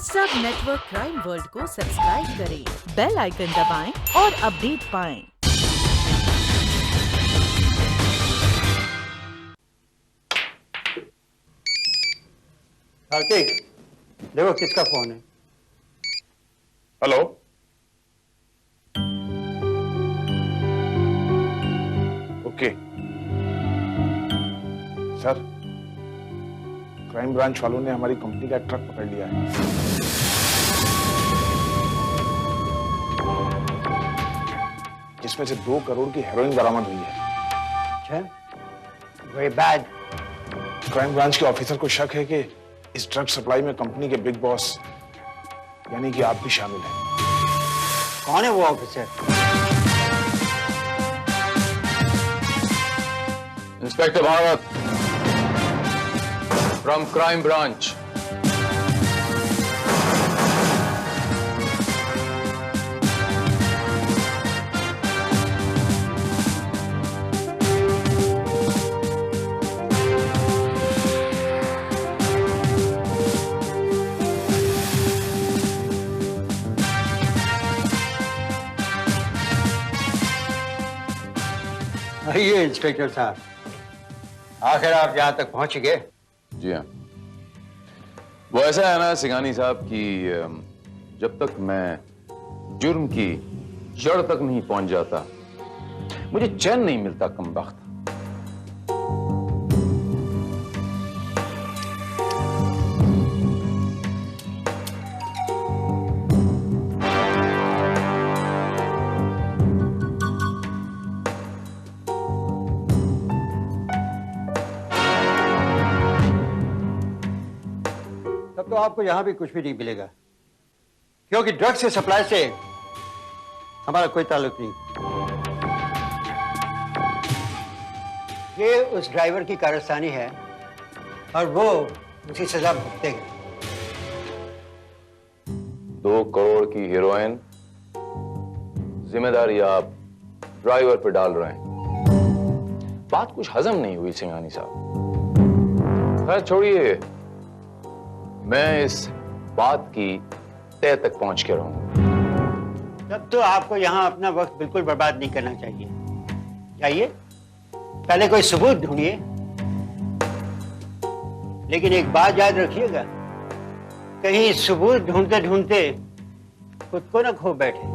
सब network crime world को subscribe करें, बेल आइकन दबाएं और अपडेट पाएं। कार्तिक, देखो किसका फोन है। Hello. Okay sir, crime branch वालों ने हमारी कंपनी का ट्रक पकड़ लिया है। जिसमें से 2 करोड़ की हेरोइन बरामद हुई है। अच्छा, वेरी बैड। क्राइम ब्रांच के ऑफिसर को शक है कि इस ड्रग सप्लाई में कंपनी के बिग बॉस यानी कि आप भी शामिल हैं। कौन है वो officer? Inspector Bharat from crime branch. आइए इंस्पेक्टर साहब, आखिर आप यहाँ तक पहुंच गए। जी हाँ, वो ऐसा है ना सिंघानी साहब कि जब तक मैं जुर्म की जड़ तक नहीं पहुंच जाता मुझे चैन नहीं मिलता कमबख्त। तब तो आपको यहाँ भी कुछ भी नहीं मिलेगा, क्योंकि ड्रग्स के सप्लाई से हमारा कोई ताल्लुक नहीं। ये उस ड्राइवर की कारस्तानी है और वो उसी सजा भुगतेगा। 2 करोड़ की हीरोइन, जिम्मेदारी आप ड्राइवर पे डाल रहे हैं। बात कुछ हजम नहीं हुई सिंघानी साहब। खैर छोड़िए, मैं इस बात की तह तक पहुंच के रहूंगा। तब तो आपको यहाँ अपना वक्त बिल्कुल बर्बाद नहीं करना चाहिए। जाइए, पहले कोई सबूत ढूंढिए, लेकिन एक बात याद रखिएगा, कहीं सबूत ढूंढते ढूंढते खुद को ना खो बैठे।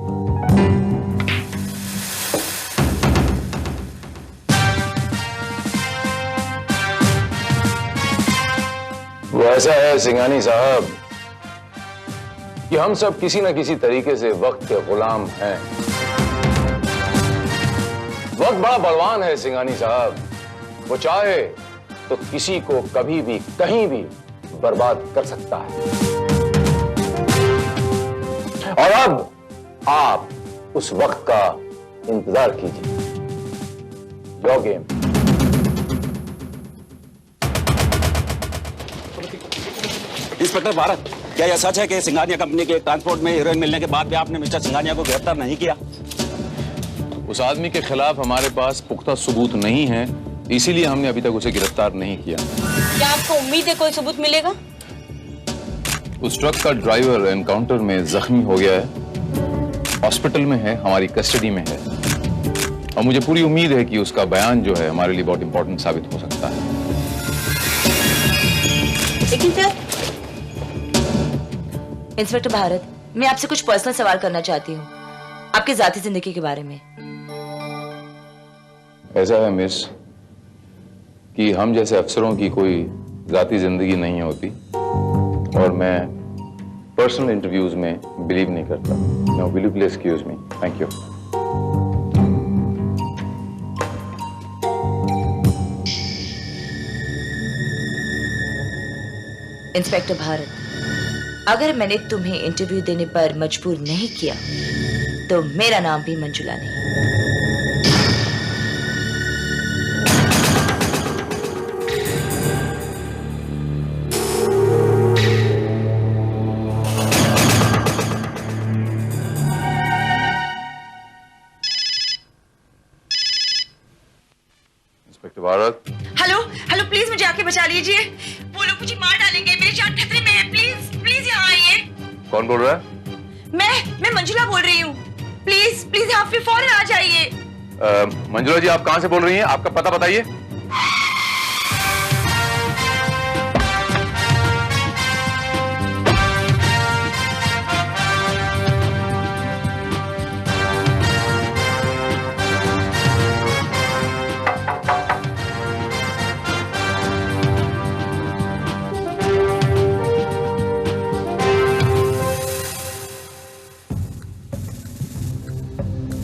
वो ऐसा है सिंघानी साहब कि हम सब किसी न किसी तरीके से वक्त के गुलाम हैं। वक्त बड़ा बलवान है सिंघानी साहब, वो चाहे तो किसी को कभी भी कहीं भी बर्बाद कर सकता है। और अब आप उस वक्त का इंतजार कीजिए। Your game. इंस्पेक्टर भारत, क्या यह सच है कि सिंघानिया कंपनी के ट्रांसपोर्ट में हीरोइन मिलने के बाद भी आपने मिस्टर सिंघानिया को गिरफ्तार नहीं किया? उस आदमी के खिलाफ हमारे पास पुख्ता सबूत नहीं है, इसीलिए हमने अभी तक उसे गिरफ्तार नहीं किया। क्या आपको उम्मीद है कोई सबूत मिलेगा? उस ट्रक का ड्राइवर एनकाउंटर में जख्मी हो गया है, हॉस्पिटल में है, हमारी कस्टडी में है और मुझे पूरी उम्मीद है कि उसका बयान जो है हमारे लिए बहुत इंपॉर्टेंट साबित हो सकता है। लेकिन सर, इंस्पेक्टर भारत, मैं आपसे कुछ पर्सनल सवाल करना चाहती हूँ, आपकी जाती जिंदगी के बारे में। ऐसा है मिस कि हम जैसे अफसरों की कोई जाती जिंदगी नहीं होती और मैं पर्सनल इंटरव्यूज में बिलीव नहीं करता। No, will you please excuse me? Thank you. Inspector Bharat, अगर मैंने तुम्हें इंटरव्यू देने पर मजबूर नहीं किया तो मेरा नाम भी मंजुला नहीं। Inspector Bharat. Hello hello, please मुझे आके बचा लीजिए। वो लोग मुझे मार डालेंगे, मेरी जान खतरे में है। प्लीज प्लीज यहाँ आइए। कौन बोल रहा है? मैं मंजुला बोल रही हूँ। प्लीज प्लीज यहाँ पे फौरन आ जाइए। मंजुला जी, आप कहां से बोल रही हैं? आपका पता बताइए।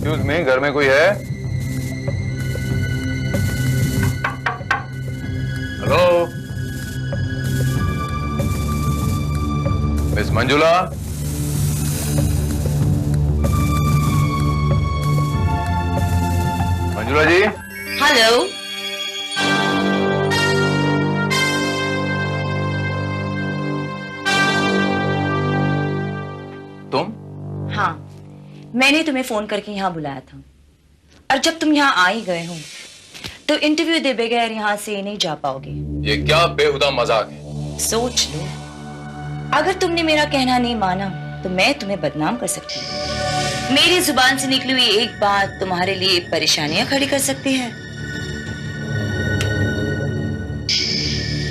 एक्सक्यूज मी, घर में कोई है? Hello, miss Manjula? Manjula ji? Hello. तुम? हाँ, मैंने तुम्हें फोन करके यहाँ बुलाया था, और जब तुम यहाँ आ ही गए हो तो इंटरव्यू दे बगैर यहाँ से नहीं जा पाओगे। ये क्या बेहुदा मजाक है? सोच लो, अगर तुमने मेरा कहना नहीं माना तो मैं तुम्हें बदनाम कर सकती हूँ। मेरी जुबान से निकली हुई एक बात तुम्हारे लिए परेशानियां खड़ी कर सकती है।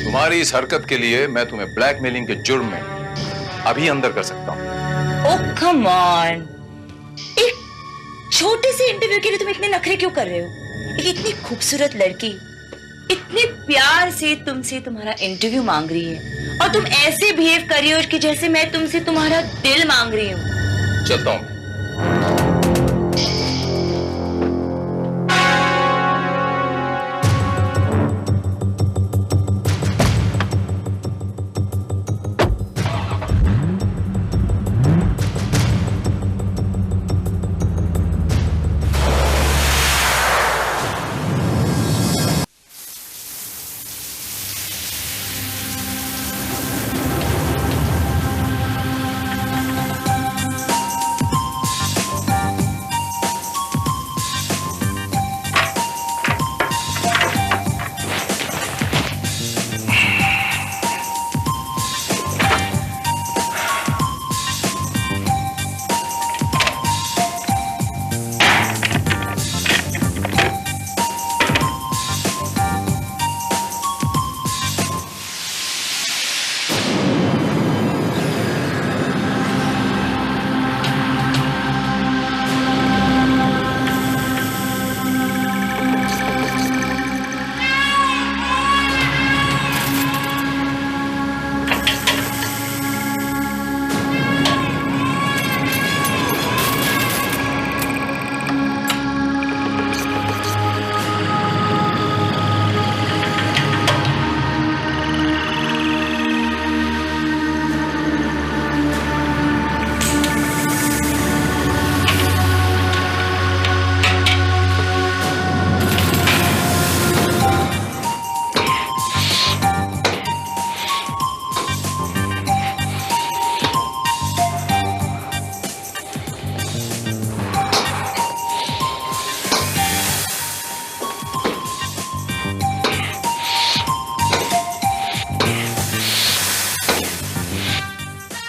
तुम्हारी इस हरकत के लिए मैं तुम्हें ब्लैकमेलिंग के जुर्म में अभी अंदर कर सकता हूँ। ओह कम ऑन, एक छोटे से इंटरव्यू के लिए तुम इतने नखरे क्यों कर रहे हो? एक इतनी खूबसूरत लड़की इतने प्यार से तुमसे तुम्हारा इंटरव्यू मांग रही है, और तुम ऐसे बिहेव कर रही हो कि जैसे मैं तुमसे तुम्हारा दिल मांग रही हूँ। चलता हूँ।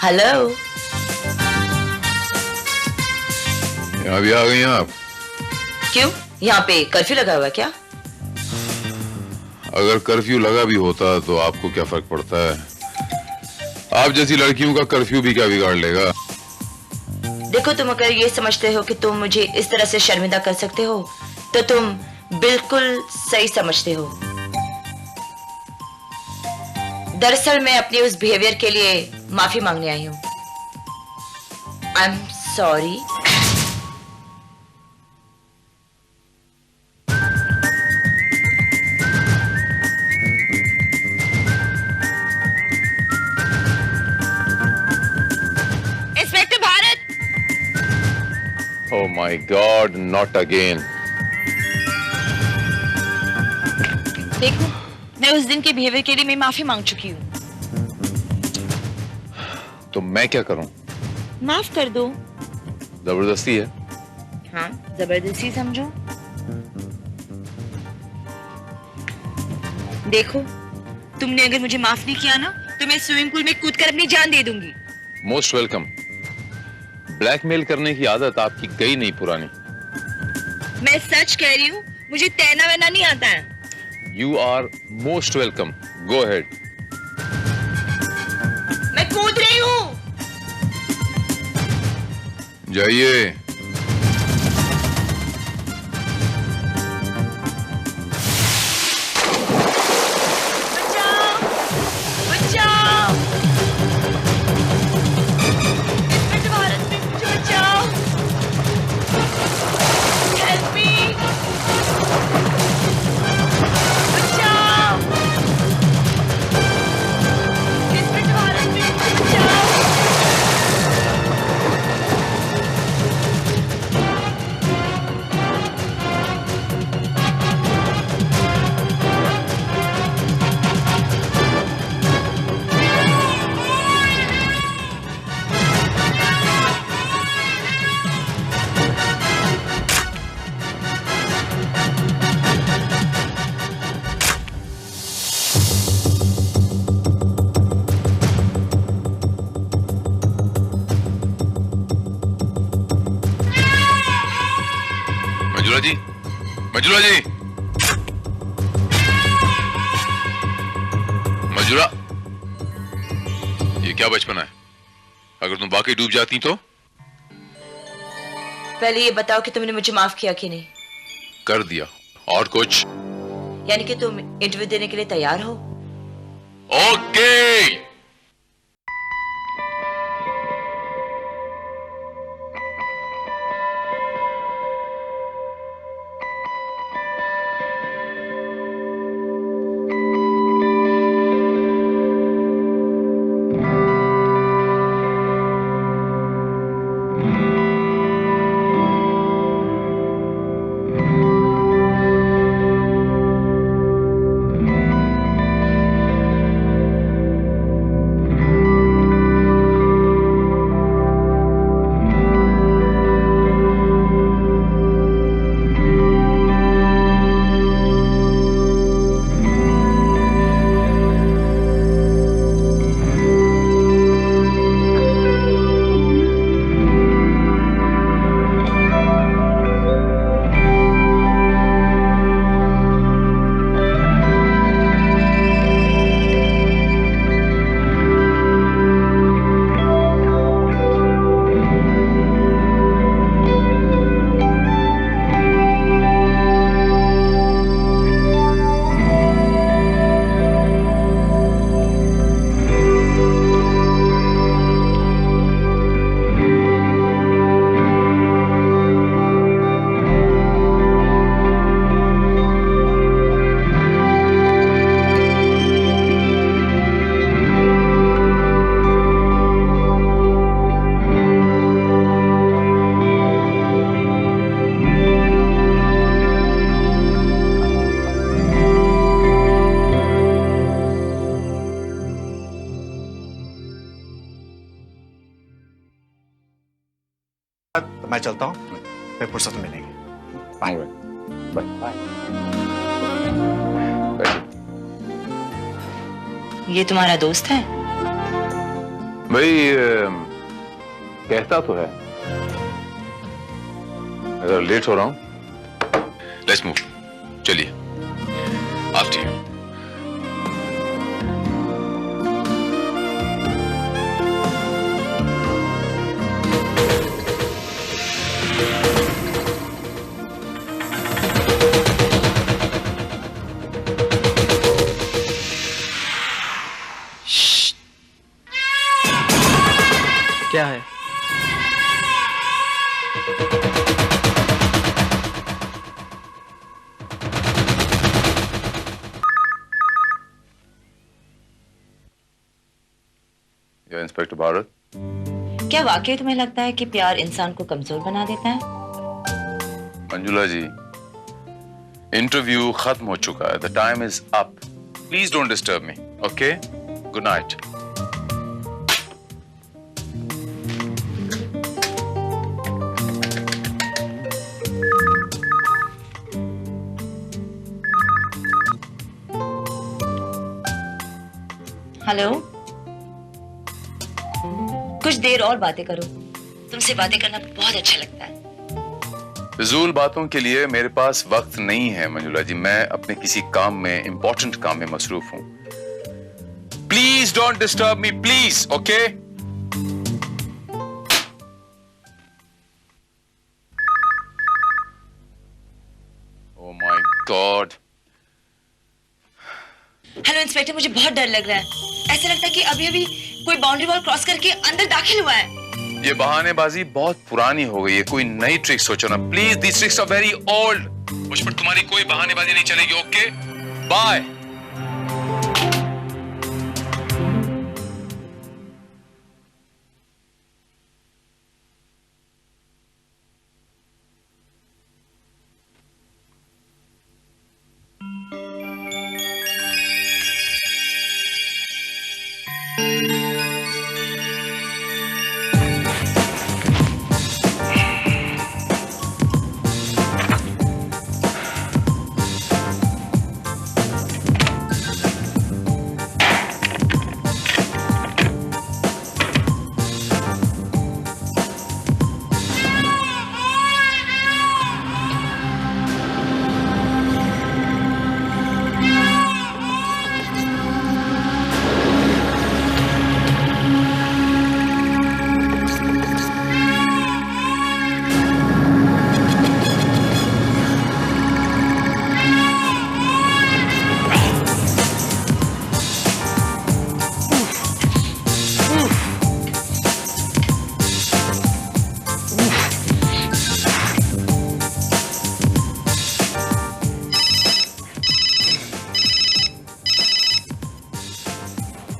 हेलो। यहाँ भी आ गई हैं आप? क्यों, यहाँ पे कर्फ्यू लगा हुआ क्या? अगर कर्फ्यू लगा भी होता तो आपको क्या फर्क पड़ता है? आप जैसी लड़कियों का कर्फ्यू भी क्या बिगाड़ लेगा? देखो, तुम अगर ये समझते हो कि तुम मुझे इस तरह से शर्मिंदा कर सकते हो तो तुम बिल्कुल सही समझते हो। दरअसल मैं अपने उस बिहेवियर के लिए माफी मांगने आई हूँ। आई am sorry. Inspector Bharat. Oh my God, not again. देखो, मैं उस दिन के बिहेवियर के लिए मैं माफी मांग चुकी हूँ। तो मैं क्या करूं? माफ कर दो। जबरदस्ती है? हाँ, जबरदस्ती समझो। देखो, तुमने अगर मुझे माफ नहीं किया ना तो मैं स्विमिंग पूल में कूदकर अपनी जान दे दूंगी। Most welcome. ब्लैकमेल करने की आदत आपकी गई नहीं पुरानी। मैं सच कह रही हूँ, मुझे तैरना वैना नहीं आता है। You are most welcome, go ahead. मैं कूद रही हूँ। जाइए। बचाओ, बचाओ। इंस्पेक्टर भारत, मुझे बचाओ। Help me. बचाओ। इंस्पेक्टर भारत, मुझे बचाओ। मंजुला जी, मंजुला जी, मंजुला, ये क्या बचपना है? अगर तुम वाकई डूब जाती तो? पहले ये बताओ कि तुमने मुझे माफ किया कि नहीं। कर दिया। और कुछ? यानी कि तुम इंटरव्यू देने के लिए तैयार हो? ओके। मैं चलता हूँ, फिर फुर्सत में मिलेंगे। Bye bye. ये तुम्हारा दोस्त है? भाई कहता तो है। अगर लेट हो रहा हूं, लेट्स मूव, चलिए। After you. क्या है? या इंस्पेक्टर भारत, क्या वाकई तुम्हें लगता है कि प्यार इंसान को कमजोर बना देता है? मंजुला जी, इंटरव्यू खत्म हो चुका है। The time is up. Please don't disturb me, okay? Good night. Hello, कुछ देर और बातें करो, तुमसे बातें करना बहुत अच्छा लगता है। फिजूल बातों के लिए मेरे पास वक्त नहीं है मंजुला जी। मैं अपने किसी काम में, इंपॉर्टेंट काम में मसरूफ हूं। Please don't disturb me please, okay? Oh my God. Hello inspector, मुझे बहुत डर लग रहा है। ऐसा लगता है कि अभी अभी कोई बाउंड्री वॉल क्रॉस करके अंदर दाखिल हुआ है। ये बहानेबाजी बहुत पुरानी हो गई है, कोई नई ट्रिक सोचो ना please. This tricks are very old. मुझ पर तुम्हारी कोई बहानेबाजी नहीं चलेगी, okay? Bye.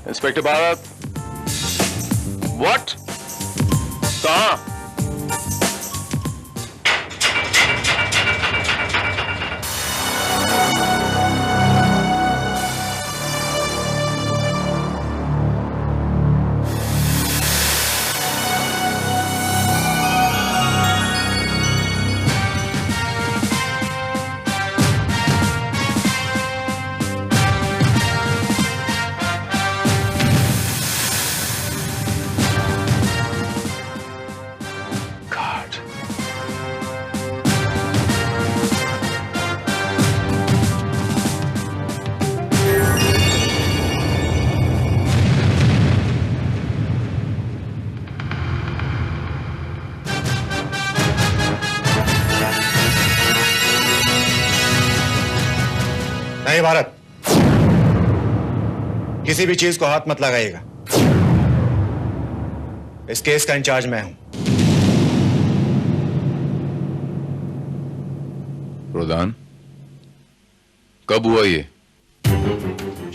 Inspector Bharat. What? कहां? नहीं भारत, किसी भी चीज को हाथ मत लगाइएगा। इस केस का इंचार्ज मैं हूं। प्रधान, कब हुआ ये?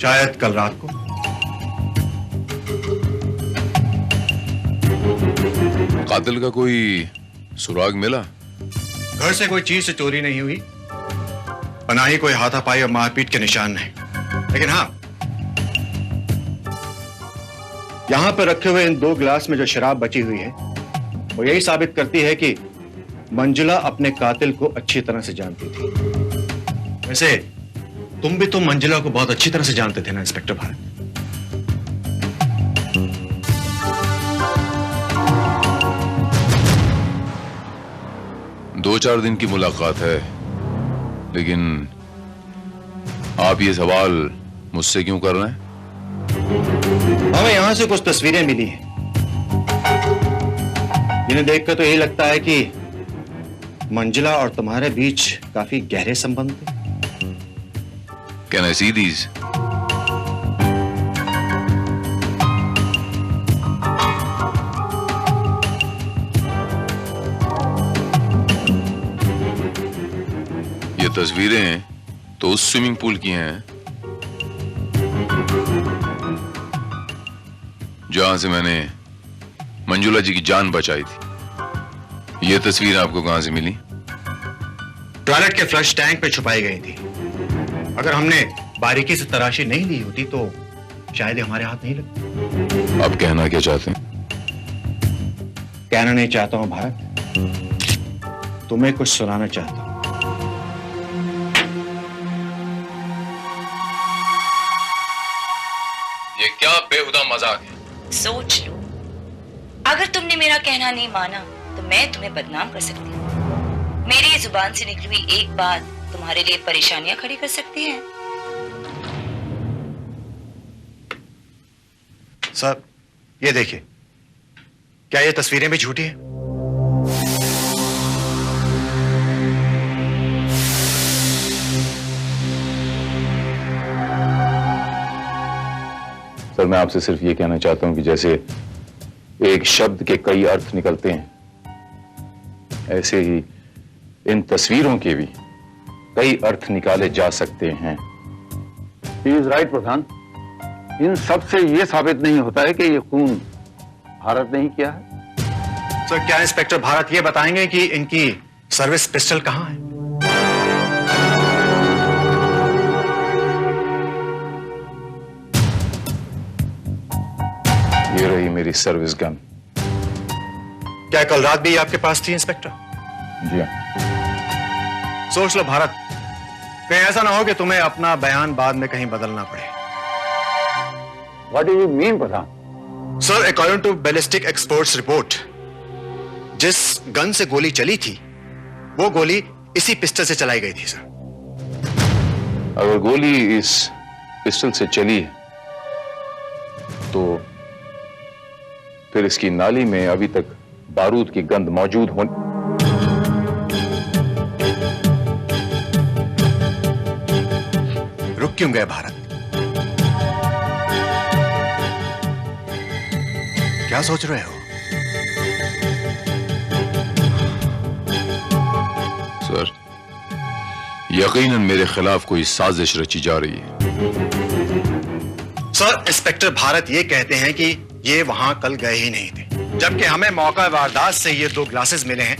शायद कल रात को। कातिल का कोई सुराग मिला? घर से कोई चीज से चोरी नहीं हुई और ना ही कोई हाथापाई और मारपीट के निशान नहीं। लेकिन हाँ, यहां पर रखे हुए इन 2 गिलास में जो शराब बची हुई है वो यही साबित करती है कि मंजुला अपने कातिल को अच्छी तरह से जानती थी। वैसे तुम भी तो मंजुला को बहुत अच्छी तरह से जानते थे ना इंस्पेक्टर भारत? दो चार दिन की मुलाकात है, लेकिन आप ये सवाल मुझसे क्यों कर रहे हैं? हमें यहां से कुछ तस्वीरें मिली हैं जिन्हें देखकर तो यही लगता है कि मंजुला और तुम्हारे बीच काफी गहरे संबंध थे। Can I see these? ये तस्वीरें तो उस स्विमिंग पूल की हैं जहां से मैंने मंजुला जी की जान बचाई थी। ये तस्वीर आपको कहां से मिली? टॉयलेट के फ्लश टैंक पे छुपाई गई थी। अगर हमने बारीकी से तलाशी नहीं ली होती तो शायद ये हमारे हाथ नहीं लगती। आप कहना क्या चाहते हैं? कहना नहीं चाहता हूं भारत, तुम्हें कुछ सुनाना चाहता हूं। ये क्या बेहुदा मजाक है? सोच लो, अगर तुमने मेरा कहना नहीं माना तो मैं तुम्हें बदनाम कर सकती हूँ। मेरी जुबान से निकली हुई एक बात तुम्हारे लिए परेशानियां खड़ी कर सकती है। सर, ये देखिए, क्या ये तस्वीरें भी झूठी हैं? सर, मैं आपसे सिर्फ ये कहना चाहता हूं कि जैसे एक शब्द के कई अर्थ निकलते हैं, ऐसे ही इन तस्वीरों के भी कई अर्थ निकाले जा सकते हैं। ही इज राइट प्रधान। इन सब से यह साबित नहीं होता है कि ये खून भारत ने ही किया है। सर, क्या इंस्पेक्टर भारत ये बताएंगे कि इनकी सर्विस पिस्टल कहां है? ये रही मेरी सर्विस गन। क्या कल रात भी ये आपके पास थी इंस्पेक्टर? जी हाँ। सोच लो भारत, कहीं ऐसा ना हो कि तुम्हें अपना बयान बाद में कहीं बदलना पड़े। What do you mean Pradhan? Sir, according to ballistic experts report, जिस गन से गोली चली थी वो गोली इसी पिस्टल से चलाई गई थी सर। अगर गोली इस पिस्टल से चली है तो फिर इसकी नाली में अभी तक बारूद की गंध मौजूद होनी। रुक क्यों गए भारत? क्या सोच रहे हो? सर, यकीनन मेरे खिलाफ कोई साजिश रची जा रही है। सर, इंस्पेक्टर भारत ये कहते हैं कि ये वहां कल गए ही नहीं थे, जबकि हमें मौका वारदात से ये 2 ग्लासेस मिले हैं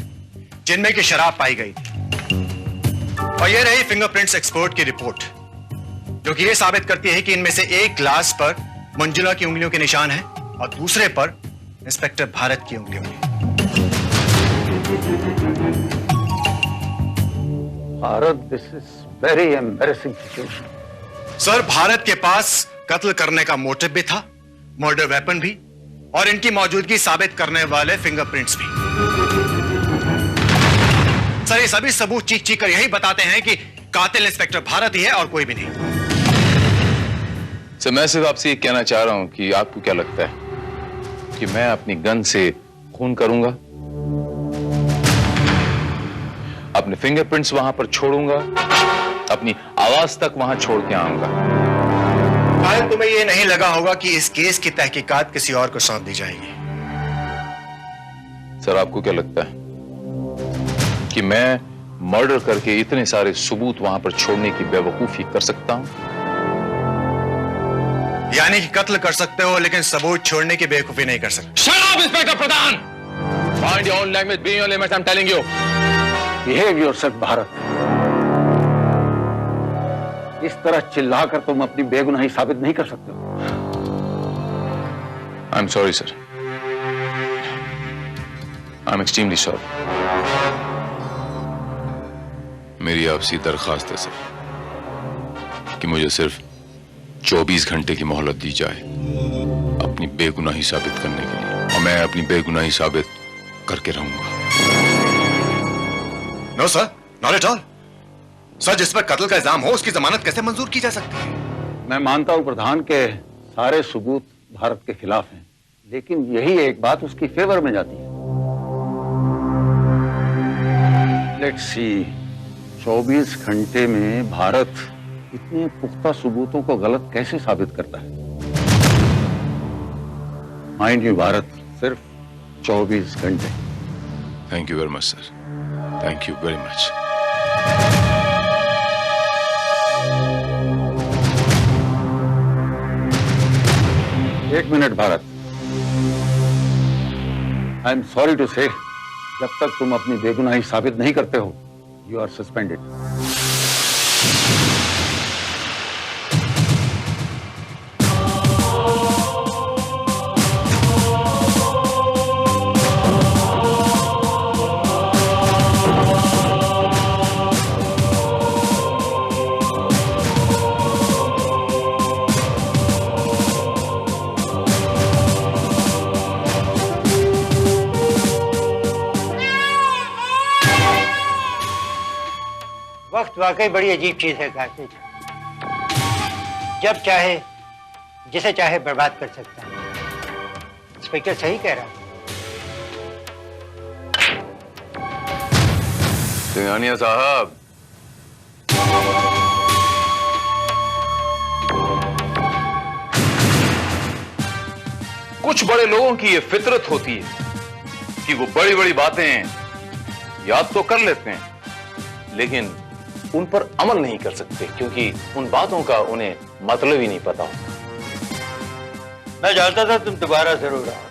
जिनमें की शराब पाई गई थी। और ये रही फिंगरप्रिंट्स एक्सपर्ट की रिपोर्ट, जो कि ये साबित करती है कि इनमें से एक ग्लास पर मंजुला की उंगलियों के निशान हैं और दूसरे पर इंस्पेक्टर भारत की उंगलियों के। Bharat, this is very embarrassing situation. Sir, Bharat के पास कत्ल करने का मोटिव भी था, मर्डर वेपन भी, और इनकी मौजूदगी साबित करने वाले फिंगरप्रिंट्स भी। सर, ये सभी सबूत चीख चीख कर यही बताते हैं कि कातिल इंस्पेक्टर भारत ही है और कोई भी नहीं। सर, मैं सिर्फ आपसे ये कहना चाह रहा हूं कि आपको क्या लगता है कि मैं अपनी गन से खून करूंगा, अपने फिंगरप्रिंट्स वहां पर छोड़ूंगा, अपनी आवाज तक वहां छोड़ के आऊंगा? शायद तुम्हें यह नहीं लगा होगा कि इस केस की तहकीकात किसी और को सौंप दी जाएगी। सर, आपको क्या लगता है कि मैं मर्डर करके इतने सारे सबूत वहां पर छोड़ने की बेवकूफी कर सकता हूं? यानी कि कत्ल कर सकते हो लेकिन सबूत छोड़ने की बेवकूफी नहीं कर सकते। Shut up, inspector Pradhan! Mind your own language, be in your limits, I'm telling you. Behave yourself Bharat. इस तरह चिल्लाकर तुम अपनी बेगुनाही साबित नहीं कर सकते हो। I'm sorry, sir. I'm extremely sorry. मेरी आपसे दरखास्त है सर कि मुझे सिर्फ 24 घंटे की मोहलत दी जाए अपनी बेगुनाही साबित करने के लिए, और मैं अपनी बेगुनाही साबित करके रहूंगा। No sir, not at all. Sir, जिस पर कत्ल का इल्जाम हो उसकी जमानत कैसे मंजूर की जा सकती है? मैं मानता हूं प्रधान के सारे सबूत भारत के खिलाफ हैं, लेकिन यही एक बात उसकी फेवर में जाती है। लेट्स सी, 24 घंटे में भारत इतने पुख्ता सबूतों को गलत कैसे साबित करता है? माइंड यू, भारत सिर्फ 24 घंटे। Thank you very much sir, thank you very much. एक minute Bharat, I am sorry to say, जब तक तुम अपनी बेगुनाही साबित नहीं करते हो, यू आर सस्पेंडेड। वक्त वाकई बड़ी अजीब चीज है कातिल। जब चाहे जिसे चाहे बर्बाद कर सकता है। इंस्पेक्टर सही कह रहा है। सिंघानिया साहब, कुछ बड़े लोगों की ये फितरत होती है कि वो बड़ी बड़ी बातें याद तो कर लेते हैं, लेकिन उन पर अमल नहीं कर सकते क्योंकि उन बातों का उन्हें मतलब ही नहीं पता होता। मैं जानता था तुम दोबारा जरूर आओ।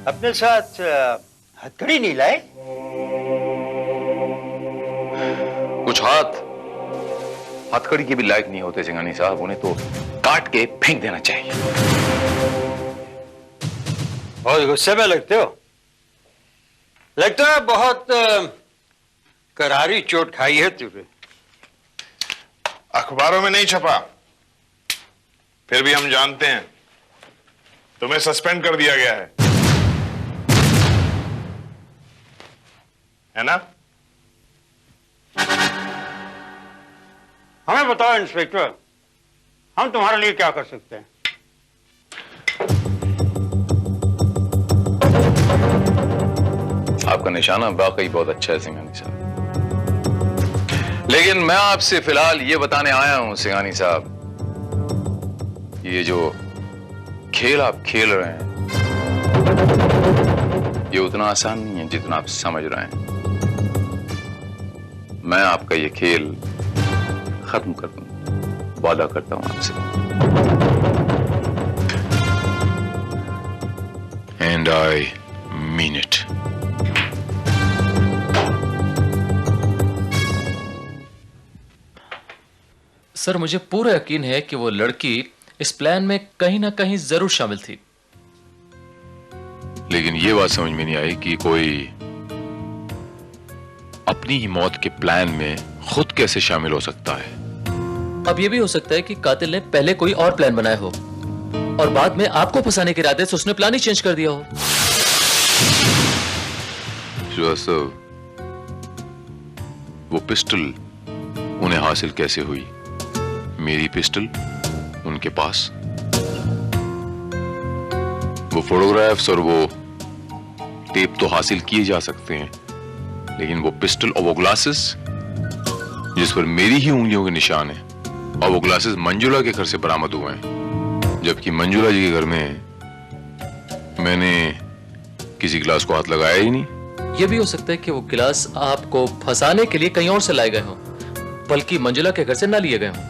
अपने साथ हथकड़ी नहीं लाए? कुछ हाथ हथकड़ी के भी लायक नहीं होते सिंघानी साहब, उन्हें तो काट के फेंक देना चाहिए। बहुत गुस्से में लगते हो। लगता है बहुत करारी चोट खाई है तुझे। अखबारों में नहीं छपा, फिर भी हम जानते हैं तुम्हें सस्पेंड कर दिया गया है ना? हमें बताओ इंस्पेक्टर, हम तुम्हारे लिए क्या कर सकते हैं? आपका निशाना वाकई बहुत अच्छा है सिंघानी साहब, लेकिन मैं आपसे फिलहाल ये बताने आया हूं सिंघानी साहब, ये जो खेल आप खेल रहे हैं ये उतना आसान नहीं है जितना आप समझ रहे हैं। मैं आपका ये खेल खत्म कर दूंगा, वादा करता हूं आपसे। And I mean it. Sir, मुझे पूरा यकीन है कि वो लड़की इस प्लान में कहीं ना कहीं जरूर शामिल थी, लेकिन ये बात समझ में नहीं आई कि कोई अपनी ही मौत के प्लान में खुद कैसे शामिल हो सकता है। अब ये भी हो सकता है कि कातिल ने पहले कोई और प्लान बनाया हो और बाद में आपको फंसाने के इरादे से उसने प्लान ही चेंज कर दिया हो। श्रीवास्तव, वो पिस्टल उन्हें हासिल कैसे हुई? मेरी पिस्टल उनके पास, वो फोटोग्राफ्स और वो टेप तो हासिल किए जा सकते हैं, लेकिन वो पिस्टल और वो ग्लासेस जिस पर मेरी ही उंगलियों के निशान है, और वो ग्लासेस मंजुला के घर से बरामद हुए हैं, जबकि मंजुला जी के घर में मैंने किसी गिलास को हाथ लगाया ही नहीं। यह भी हो सकता है कि वो गिलास आपको फंसाने के लिए कहीं और से लाए गए हों, बल्कि मंजुला के घर से ना लिए गए हों।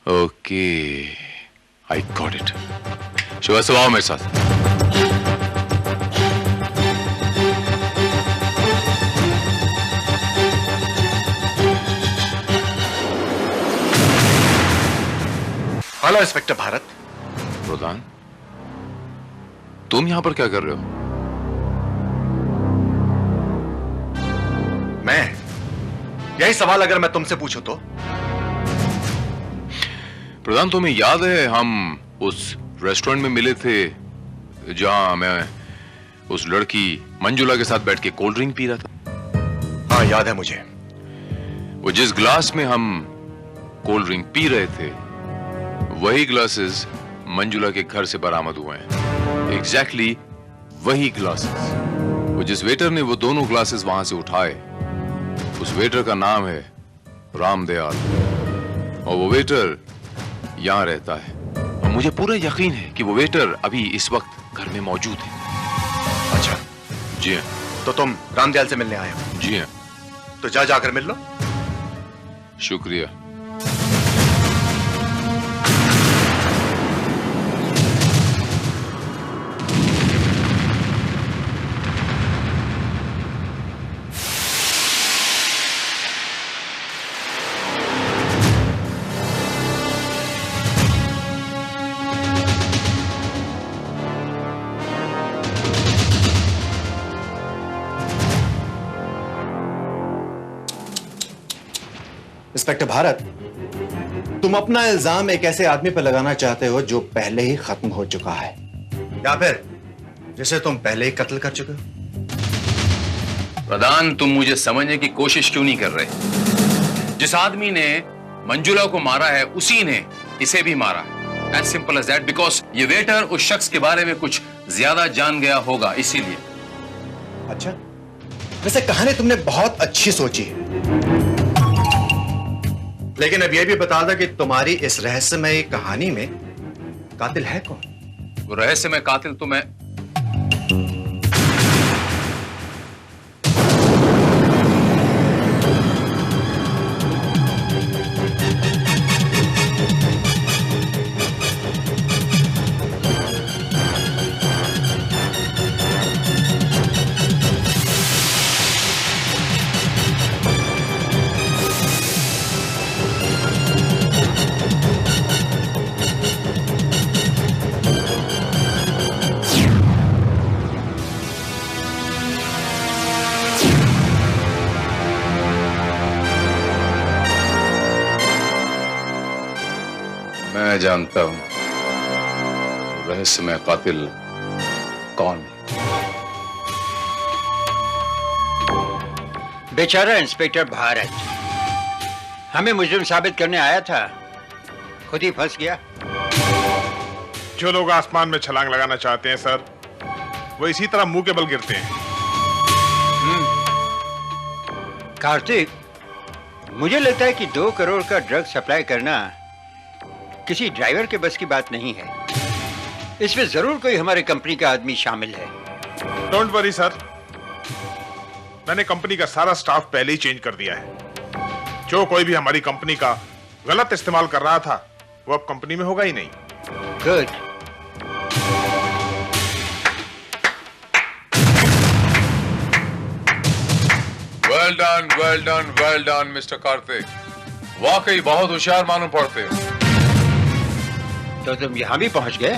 Okay, I got it. Srivastava, आओ मेरे साथ। Hello inspector Bharat. प्रधान, तुम यहां पर क्या कर रहे हो? मैं यही सवाल अगर मैं तुमसे पूछूं तो? प्रधान, तुम्हें याद है हम उस रेस्टोरेंट में मिले थे जहां मैं उस लड़की मंजुला के साथ बैठ के कोल्ड ड्रिंक पी रहा था? हाँ, याद है मुझे। वो जिस ग्लास में हम कोल्ड ड्रिंक पी रहे थे वही ग्लासेस मंजुला के घर से बरामद हुए हैं। एग्जैक्टली वही ग्लासेस। वो जिस वेटर ने वो दोनों ग्लासेस वहां से उठाए, उस वेटर का नाम है रामदयाल, और वो वेटर यहां रहता है। और मुझे पूरा यकीन है कि वो वेटर अभी इस वक्त घर में मौजूद है। अच्छा, जी हाँ। तो तुम रामदयाल से मिलने आए हो? जी हाँ। तो जाकर मिल लो। शुक्रिया। इंस्पेक्टर भारत, तुम अपना इल्जाम एक ऐसे आदमी पर लगाना चाहते हो जो पहले ही खत्म हो चुका है, या फिर जिसे तुम पहले ही कत्ल कर चुके हो? प्रधान, तुम मुझे समझने की कोशिश क्यों नहीं कर रहे? जिस आदमी ने मंजुला को मारा है उसी ने इसे भी मारा है। As simple as that, because ये वेटर उस शख्स के बारे में कुछ ज्यादा जान गया होगा, इसीलिए। अच्छा, वैसे कहानी तुमने बहुत अच्छी सोची है, लेकिन अब यह भी बता दो कि तुम्हारी इस रहस्यमय कहानी में कातिल है कौन? वो रहस्यमय कातिल तो मैं जानता हूं रहस्यमय कातिल कौन है। बेचारा इंस्पेक्टर भारत हमें मुजरिम साबित करने आया था, खुद ही फंस गया। जो लोग आसमान में छलांग लगाना चाहते हैं सर, वो इसी तरह मुंह के बल गिरते हैं। कार्तिक, मुझे लगता है कि 2 करोड़ का ड्रग सप्लाई करना किसी ड्राइवर के बस की बात नहीं है। इसमें जरूर कोई हमारे कंपनी का आदमी शामिल है। डोंट वरी सर, मैंने कंपनी का सारा स्टाफ पहले ही चेंज कर दिया है। जो कोई भी हमारी कंपनी का गलत इस्तेमाल कर रहा था, वो अब कंपनी में होगा ही नहीं। Good. Well done mister Kartik, वाकई बहुत होशियार मालूम पड़ते हो। तो तुम यहां भी पहुंच गए?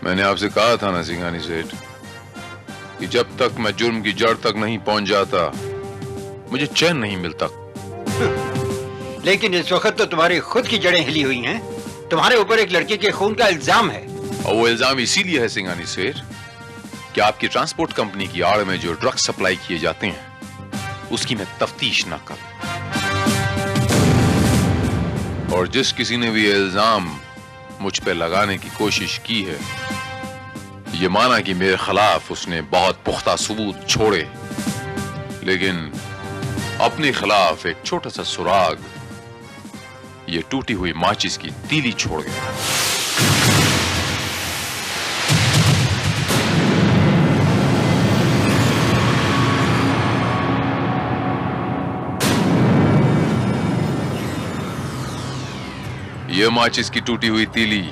मैंने आपसे कहा था ना सिंघानी सेठ कि जब तक मैं जुर्म की जड़ तक नहीं पहुंच जाता मुझे चैन नहीं मिलता। लेकिन इस वक्त तो तुम्हारी खुद की जड़ें हिली हुई हैं। तुम्हारे ऊपर एक लड़की के खून का इल्जाम है। और वो इल्जाम इसीलिए है सिंघानी सेठ कि आपकी ट्रांसपोर्ट कंपनी की आड़ में जो ड्रग सप्लाई किए जाते हैं उसकी मैं तफ्तीश न कर। और जिस किसी ने भी इल्जाम मुझ पे लगाने की कोशिश की है, ये माना कि मेरे खिलाफ उसने बहुत पुख्ता सबूत छोड़े, लेकिन अपने खिलाफ एक छोटा सा सुराग, ये टूटी हुई माचिस की तीली छोड़ गया। यह माचिस की टूटी हुई तीली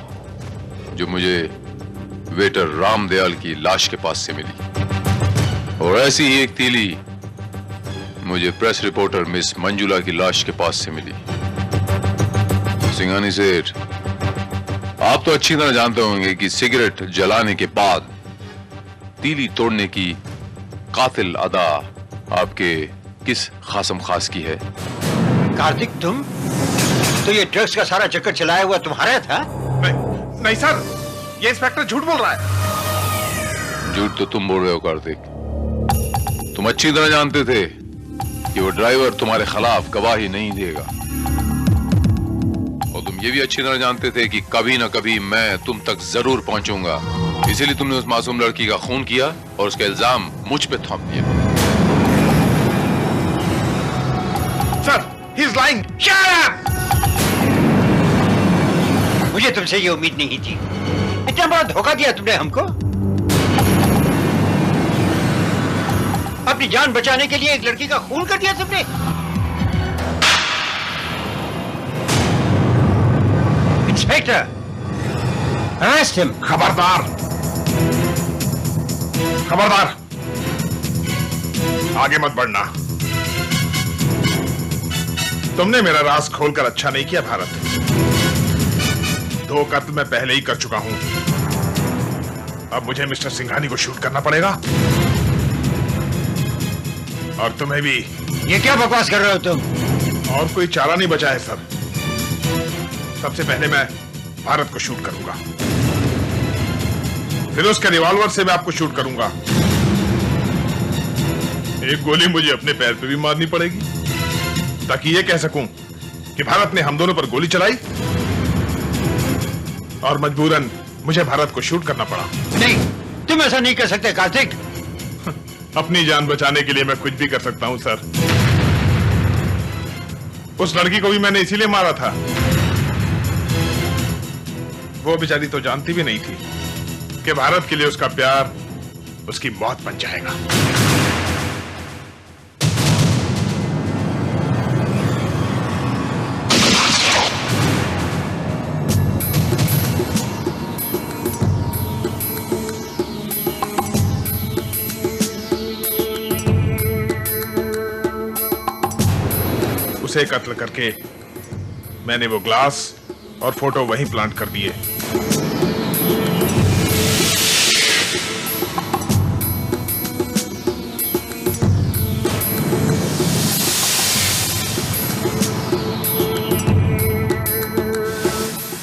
जो मुझे वेटर रामदयाल की लाश के पास से मिली, और ऐसी ही एक तीली मुझे प्रेस रिपोर्टर मिस मंजुला की लाश के पास से मिली। सिंघानी सेठ, आप तो अच्छी तरह जानते होंगे कि सिगरेट जलाने के बाद तीली तोड़ने की कातिल अदा आपके किस खासम खास की है? कार्तिक, तुम तो ये ड्रग्स का सारा चक्कर चलाया हुआ तुम्हारा था? नहीं सर, ये इंस्पेक्टर झूठ बोल रहा है। झूठ तो तुम बोल रहे हो कार्तिक। तुम अच्छी तरह जानते थे कि वो ड्राइवर तुम्हारे खिलाफ गवाही नहीं देगा, और तुम ये भी अच्छी तरह जानते थे कि कभी ना कभी मैं तुम तक जरूर पहुंचूंगा। इसीलिए तुमने उस मासूम लड़की का खून किया और उसका इल्जाम मुझ पे थोप दिया। Sir, he is lying. Shut up! मुझे तुमसे ये उम्मीद नहीं थी। इतना बड़ा धोखा दिया तुमने हमको। अपनी जान बचाने के लिए एक लड़की का खून कर दिया तुमने। Inspector, arrest him. खबरदार, खबरदार, आगे मत बढ़ना। तुमने मेरा राज खोलकर अच्छा नहीं किया भारत। 2 कत्ल मैं पहले ही कर चुका हूं। अब मुझे मिस्टर सिंघानी को शूट करना पड़ेगा और तुम्हें भी। ये क्या बकवास कर रहे हो तुम? और कोई चारा नहीं बचा है सर। सबसे पहले मैं भारत को शूट करूंगा, फिर उसके रिवॉल्वर से मैं आपको शूट करूंगा। एक गोली मुझे अपने पैर पे भी मारनी पड़ेगी ताकि ये कह सकूं कि भारत ने हम दोनों पर गोली चलाई और मजबूरन मुझे भारत को शूट करना पड़ा। नहीं, तुम ऐसा नहीं कर सकते कार्तिक। अपनी जान बचाने के लिए मैं कुछ भी कर सकता हूं सर। उस लड़की को भी मैंने इसीलिए मारा था। वो बेचारी तो जानती भी नहीं थी कि भारत के लिए उसका प्यार उसकी मौत बन जाएगा। उसे कत्ल करके मैंने वो ग्लास और फोटो वहीं प्लांट कर दिए।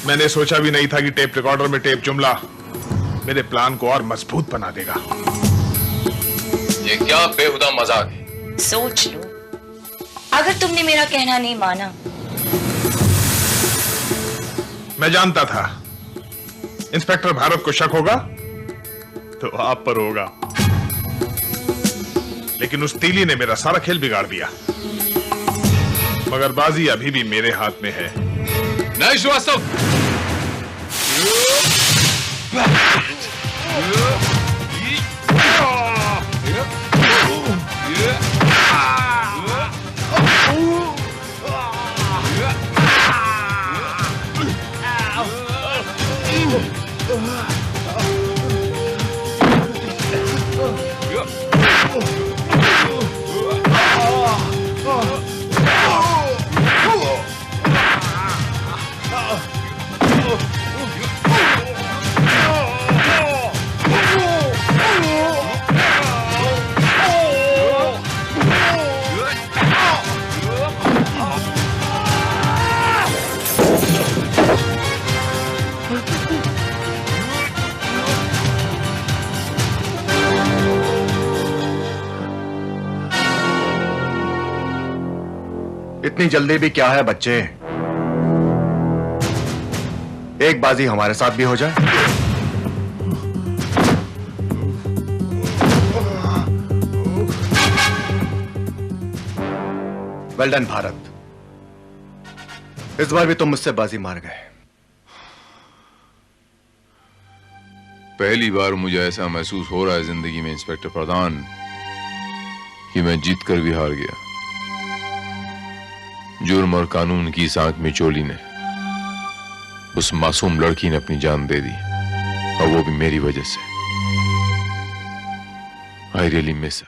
मैंने सोचा भी नहीं था कि टेप रिकॉर्डर में टेप जुमला मेरे प्लान को और मजबूत बना देगा। ये क्या बेहुदा मजाक है? सोच लो, अगर तुमने मेरा कहना नहीं माना। मैं जानता था इंस्पेक्टर भारत को शक होगा तो आप पर होगा, लेकिन उस तीली ने मेरा सारा खेल बिगाड़ दिया। मगर बाजी अभी भी मेरे हाथ में है। नहीं श्रीवास्तव, इतनी जल्दी भी क्या है बच्चे? एक बाजी हमारे साथ भी हो जाए। वेल डन भारत, इस बार भी तुम मुझसे बाजी मार गए। पहली बार मुझे ऐसा महसूस हो रहा है जिंदगी में इंस्पेक्टर प्रधान कि मैं जीत कर भी हार गया। जुर्म और कानून की इस आंख में चोली ने उस मासूम लड़की ने अपनी जान दे दी, और वो भी मेरी वजह से। I really miss